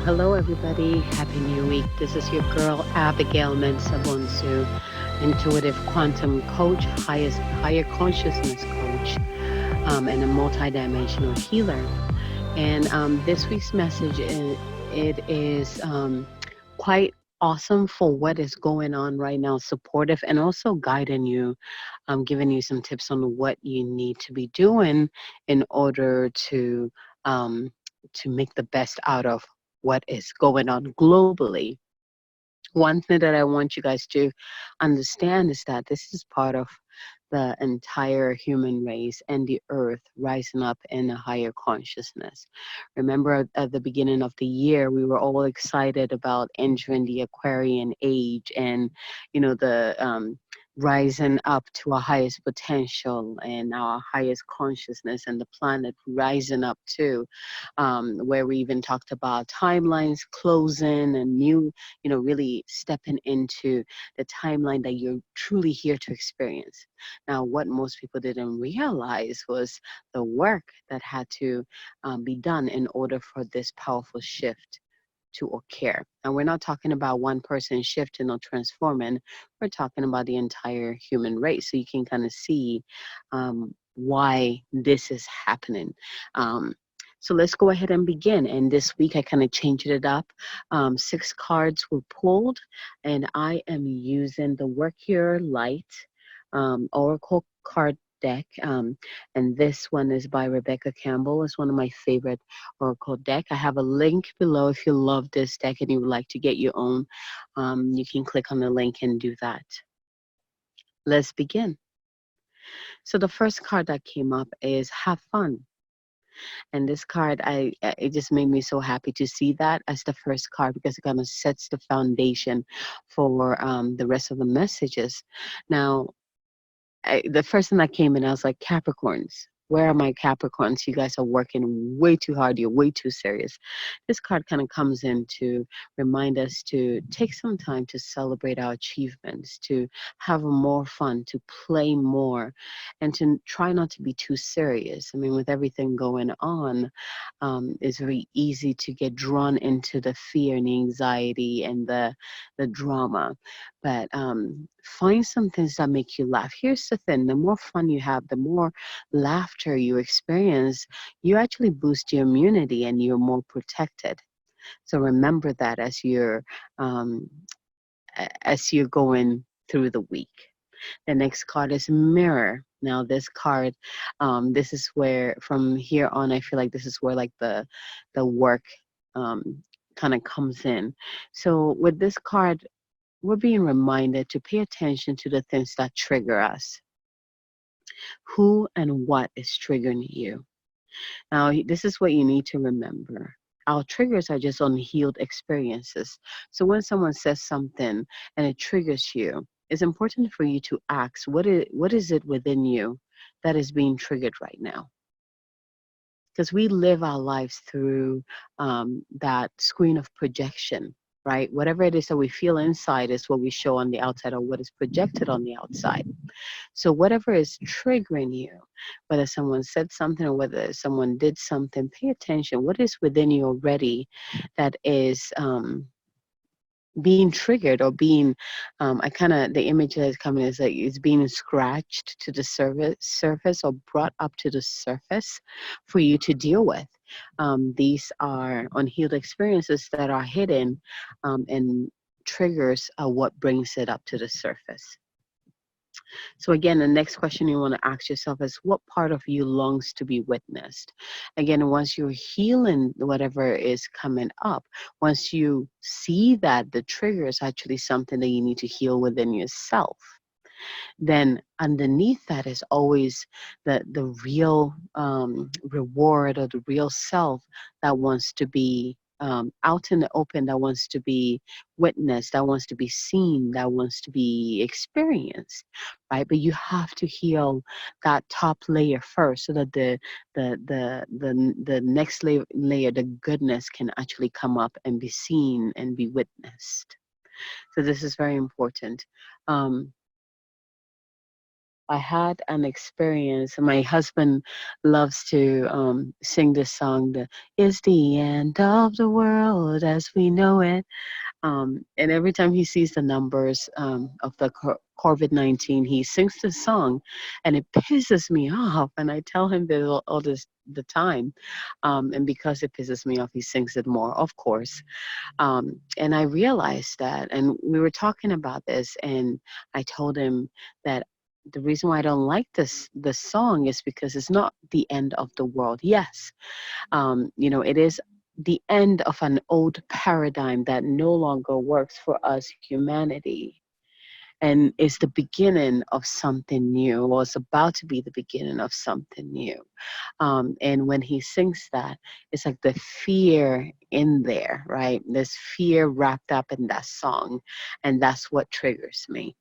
Hello, everybody. Happy New Week. This is your girl, Abigail Mensabonsu, intuitive quantum coach, higher consciousness coach, and a multidimensional healer. And this week's message it is quite awesome for what is going on right now, supportive, and also guiding you, giving you some tips on what you need to be doing in order um, to make the best out of what is going on globally. One thing that I want you guys to understand is that this is part of the entire human race and the earth rising up in a higher consciousness. Remember at the beginning of the year, we were all excited about entering the Aquarian age and, the rising up to our highest potential and our highest consciousness and the planet rising up too, where we even talked about timelines closing and new, really stepping into the timeline that you're truly here to experience. Now, what most people didn't realize was the work that had to be done in order for this powerful shift to occur. And we're not talking about one person shifting or transforming, we're talking about the entire human race. So you can kind of see why this is happening. Um, so let's go ahead and begin. And this week I kind of changed it up. 6 cards were pulled, and I am using the Work Your Light Oracle card deck. And this one is by Rebecca Campbell. It's one of my favorite Oracle deck. I have a link below if you love this deck and you would like to get your own. You can click on the link and do that. Let's begin. So the first card that came up is Have Fun. And this card, it just made me so happy to see that as the first card because it kind of sets the foundation for the rest of the messages. Now, the first thing that came in, I was like, Capricorns. Where are my Capricorns? You guys are working way too hard. You're way too serious. This card kind of comes in to remind us to take some time to celebrate our achievements, to have more fun, to play more, and to try not to be too serious. I mean, with everything going on, it's very easy to get drawn into the fear and the anxiety and the drama. But find some things that make you laugh. Here's the thing: the more fun you have, the more laughter you experience, you actually boost your immunity and you're more protected. So remember that um, as you're going through the week. The next card is Mirror. Now this card, this is where from here on, I feel like this is where like the work kind of comes in. So with this card, we're being reminded to pay attention to the things that trigger us. Who and what is triggering you? Now, this is what you need to remember. Our triggers are just unhealed experiences. So when someone says something and it triggers you, it's important for you to ask, what is it within you that is being triggered right now? Because we live our lives through that screen of projection, right? Whatever it is that we feel inside is what we show on the outside or what is projected on the outside. So whatever is triggering you, whether someone said something or whether someone did something, pay attention. What is within you already that is being triggered or being, I kind of, the image that is coming is like it's being scratched to the surface or brought up to the surface for you to deal with. These are unhealed experiences that are hidden, and triggers are what brings it up to the surface. So again, the next question you want to ask yourself is what part of you longs to be witnessed? Again, once you're healing whatever is coming up, once you see that the trigger is actually something that you need to heal within yourself, then underneath that is always the real reward or the real self that wants to be out in the open, that wants to be witnessed, that wants to be seen, that wants to be experienced, right? But you have to heal that top layer first, so that the next layer, the goodness, can actually come up and be seen and be witnessed. So this is very important. Um, I had an experience. My husband loves to sing this song, the "Is the end of the world as we know it." And every time he sees the numbers of the COVID-19, he sings this song, and it pisses me off. And I tell him this all this the time, and because it pisses me off, he sings it more, of course. And I realized that, and we were talking about this, and I told him that the reason why I don't like this song is because it's not the end of the world. Yes, it is the end of an old paradigm that no longer works for us humanity, and is the beginning of something new, or is about to be the beginning of something new. And when he sings that, it's like the fear in there, right? There's fear wrapped up in that song, and that's what triggers me,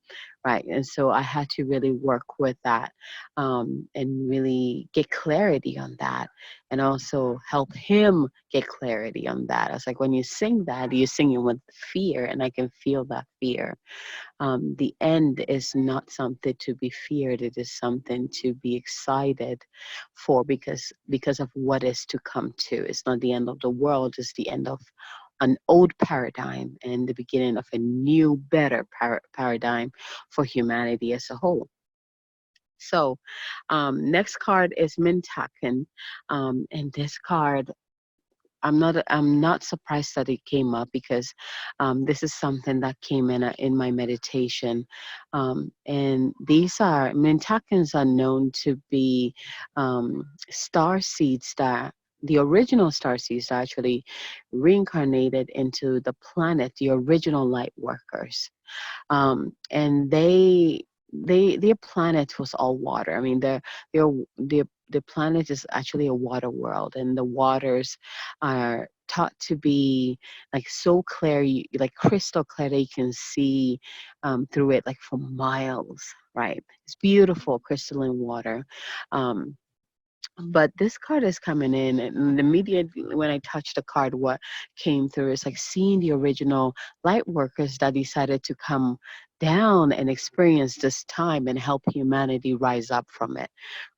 right? And so I had to really work with that, and really get clarity on that, and also help him get clarity on that. I was like, when you sing that, you're singing with fear, and I can feel that fear. The end is not something to be feared. It is something to be excited for, because of what is to come to. It's not the end of the world. It's the end of an old paradigm and the beginning of a new, better paradigm for humanity as a whole. So, next card is Mintaken, and this card, I'm not surprised that it came up, because this is something that came in my meditation, and these are mintakens are known to be star seeds that the original star seeds are actually reincarnated into the planet, the original light workers, and their planet was all water. I mean, the planet is actually a water world, and the waters are taught to be like so clear, like crystal clear, that you can see through it like for miles. Right? It's beautiful crystalline water. Um, but this card is coming in, and immediately when I touched the card, what came through is like seeing the original light workers that decided to come down and experience this time and help humanity rise up from it,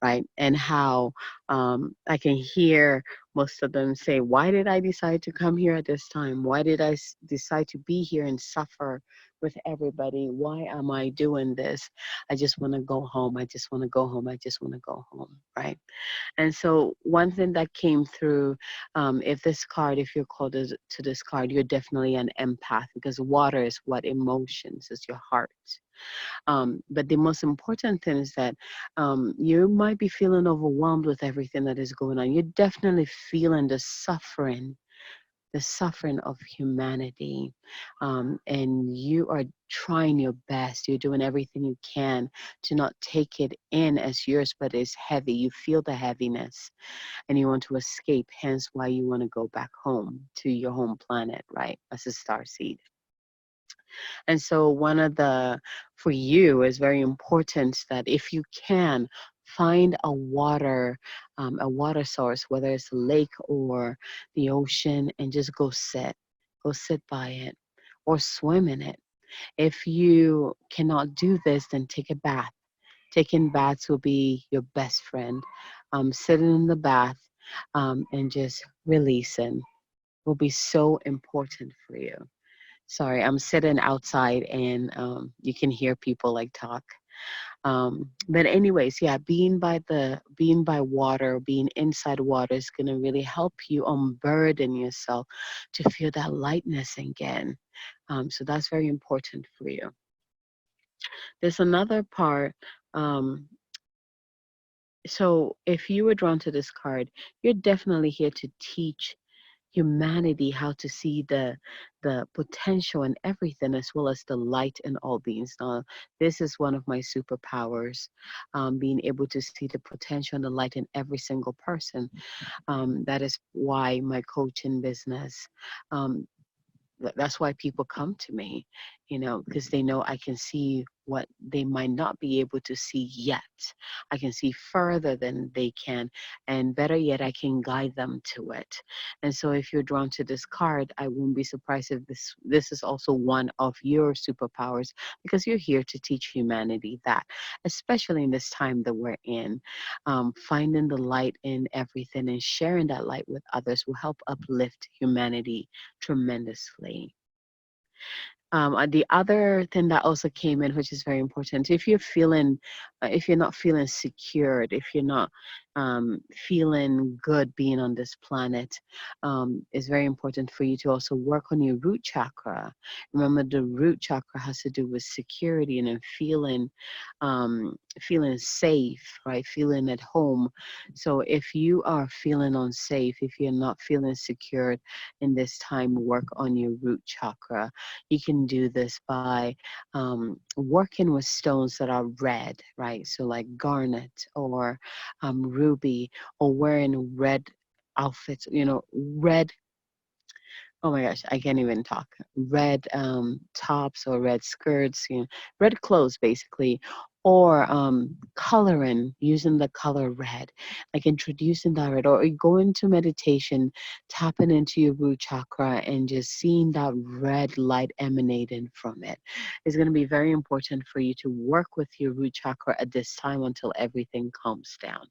right? And how I can hear most of them say, why did I decide to come here at this time? Why did I decide to be here and suffer with everybody? Why am I doing this? I just want to go home. I just want to go home. I just want to go home, right? And so one thing that came through, if you're called to this card, you're definitely an empath, because water is what emotions, is your heart. But the most important thing is that you might be feeling overwhelmed with everything that is going on. You're definitely feeling the suffering of humanity. And you are trying your best. You're doing everything you can to not take it in as yours, but it's heavy. You feel the heaviness, and you want to escape, hence why you want to go back home to your home planet, right? As a star seed. And so for you, is very important that if you can, find a water source, whether it's a lake or the ocean, and just go sit by it, or swim in it. If you cannot do this, then take a bath. Taking baths will be your best friend. Sitting in the bath, and just releasing will be so important for you. Sorry, I'm sitting outside, and you can hear people like talk. But anyways, yeah, being by water, being inside water is gonna really help you unburden yourself to feel that lightness again. So that's very important for you. There's another part. Um, so if you were drawn to this card, you're definitely here to teach humanity how to see the potential in everything, as well as the light in all beings. Now, this is one of my superpowers, being able to see the potential and the light in every single person. That is why my coaching business, that's why people come to me, because they know I can see what they might not be able to see yet. I can see further than they can, and better yet, I can guide them to it. And so, if you're drawn to this card, I won't be surprised if this is also one of your superpowers, because you're here to teach humanity that, especially in this time that we're in, finding the light in everything and sharing that light with others will help uplift humanity tremendously. The other thing that also came in, which is very important, if you're not feeling secured, if you're not feeling good being on this planet, it's very important for you to also work on your root chakra. Remember, the root chakra has to do with security and then feeling safe, right? Feeling at home. So if you are feeling unsafe, if you're not feeling secured in this time, work on your root chakra. You can do this by working with stones that are red, right? So like garnet or ruby, or wearing red outfits, red, oh my gosh, I can't even talk. Red tops or red skirts, red clothes basically, or coloring, using the color red, like introducing that red, or go into meditation, tapping into your root chakra and just seeing that red light emanating from it. It's going to be very important for you to work with your root chakra at this time until everything calms down.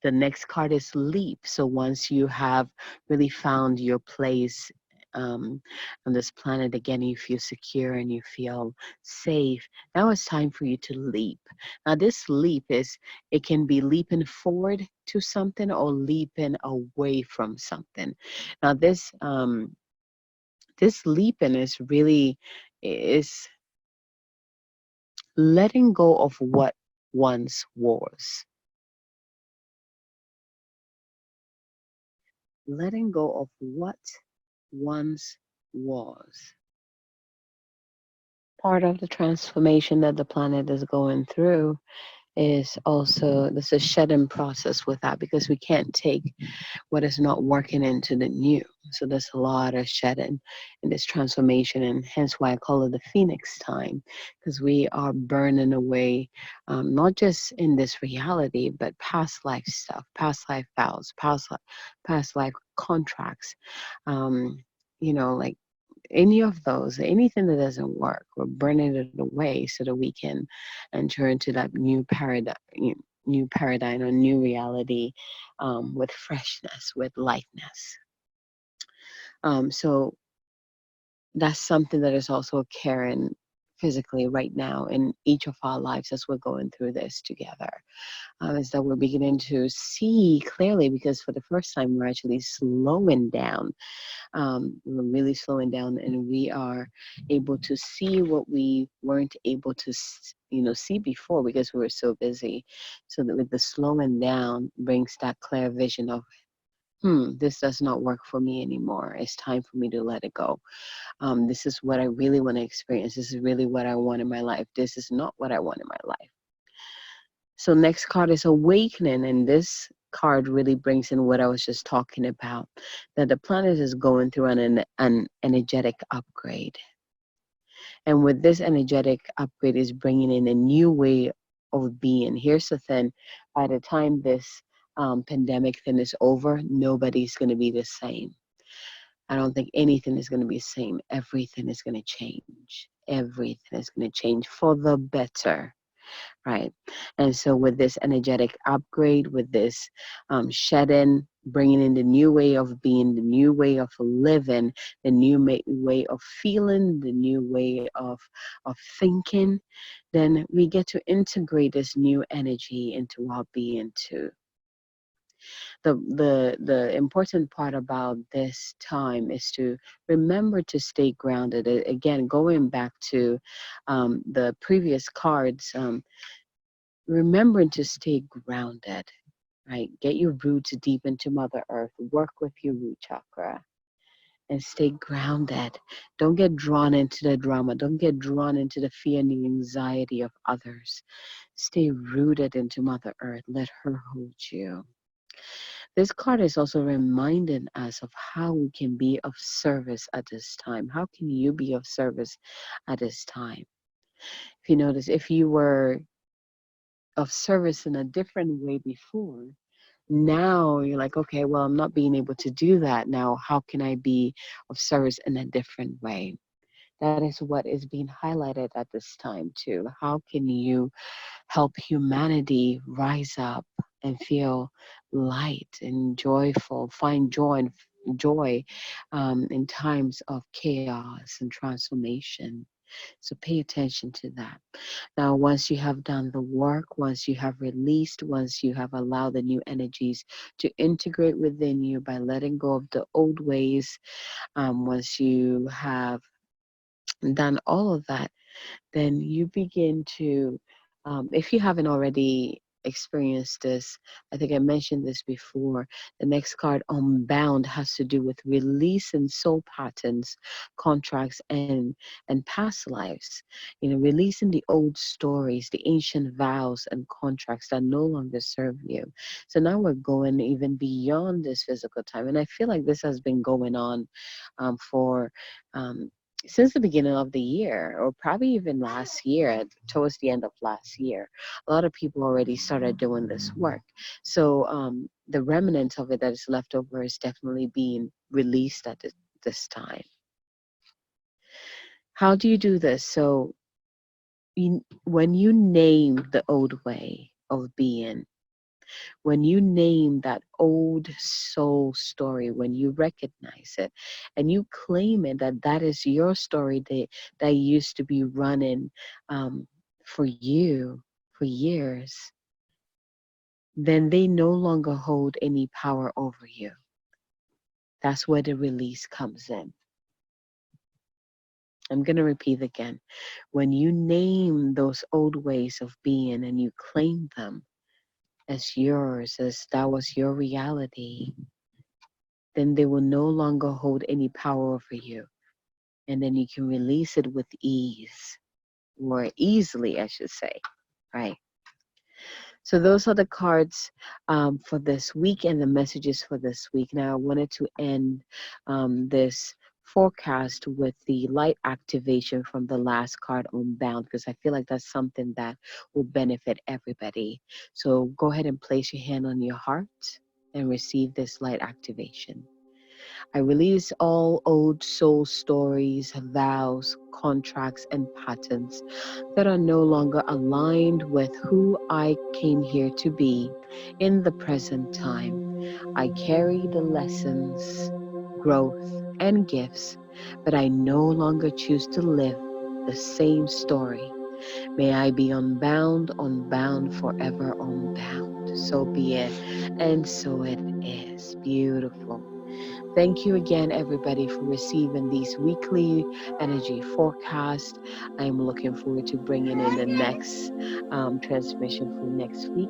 The next card is leap. So once you have really found your place on this planet again, you feel secure and you feel safe. Now it's time for you to leap. Now this leap it can be leaping forward to something or leaping away from something. Now this leaping is letting go of what once was. Letting go of what once was. Part of the transformation that the planet is going through is also there's a shedding process with that, because we can't take what is not working into the new. So there's a lot of shedding in this transformation, and hence why I call it the Phoenix time, because we are burning away, not just in this reality, but past life stuff, past life vows, past life contracts. Um, like any of those, anything that doesn't work, we're burning it away so that we can enter into that new paradigm or new reality, with freshness, with lightness. So that's something that is also occurring physically right now in each of our lives as we're going through this together. Is that we're beginning to see clearly, because for the first time we're actually slowing down. We're really slowing down, and we are able to see what we weren't able to see before, because we were so busy. So that with the slowing down brings that clear vision of, this does not work for me anymore. It's time for me to let it go. This is what I really want to experience. This is really what I want in my life. This is not what I want in my life. So next card is awakening, and this card really brings in what I was just talking about, that the planet is going through an energetic upgrade. And with this energetic upgrade is bringing in a new way of being. Here's the thing, by the time this pandemic thing is over, nobody's going to be the same. I don't think anything is going to be the same. Everything is going to change. Everything is going to change for the better. Right. And so with this energetic upgrade, with this shedding, bringing in the new way of being, the new way of living, the new way of feeling, the new way of thinking, then we get to integrate this new energy into our being too. The important part about this time is to remember to stay grounded. Again, going back to the previous cards, remembering to stay grounded, right? Get your roots deep into Mother Earth. Work with your root chakra and stay grounded. Don't get drawn into the drama. Don't get drawn into the fear and the anxiety of others. Stay rooted into Mother Earth. Let her hold you. This card is also reminding us of how we can be of service at this time. How can you be of service at this time? If you notice, if you were of service in a different way before, now you're like, okay, well, I'm not being able to do that now. How can I be of service in a different way? That is what is being highlighted at this time, too. How can you help humanity rise up and feel light and joyful, find joy in times of chaos and transformation? So pay attention to that. Now, once you have done the work, once you have released, once you have allowed the new energies to integrate within you by letting go of the old ways, once you have done all of that, then you begin to, if you haven't already experienced this, I think I mentioned this before. The next card, Unbound, has to do with releasing soul patterns, contracts, and past lives. You know, releasing the old stories, the ancient vows and contracts that no longer serve you. So now we're going even beyond this physical time, and I feel like this has been going on for. Um, since the beginning of the year, or probably even last year, towards the end of last year, a lot of people already started doing this work. So the remnant of it that is left over is definitely being released at this time. How do you do this? So when you name the old way of being, when you name that old soul story, when you recognize it and you claim it, that that is your story that used to be running um, for you for years, then they no longer hold any power over you. That's where the release comes in. I'm going to repeat again. When you name those old ways of being and you claim them as yours, as that was your reality, then they will no longer hold any power over you. And then you can release it with ease, more easily, I should say, right? So those are the cards for this week and the messages for this week. Now, I wanted to end this forecast with the light activation from the last card on Bound, because I feel like that's something that will benefit everybody. So go ahead and place your hand on your heart and receive this light activation. I release all old soul stories, vows, contracts, and patterns that are no longer aligned with who I came here to be in the present time. I carry the lessons, growth, and gifts, but I no longer choose to live the same story. May I be unbound, unbound, forever unbound. So be it, and so it is. Beautiful. Thank you again, everybody, for receiving these weekly energy forecasts. I am looking forward to bringing in the next transmission for next week.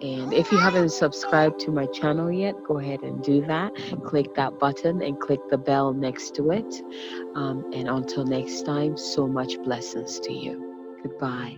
And if you haven't subscribed to my channel yet, go ahead and do that. Click that button and click the bell next to it. And until next time, so much blessings to you. Goodbye.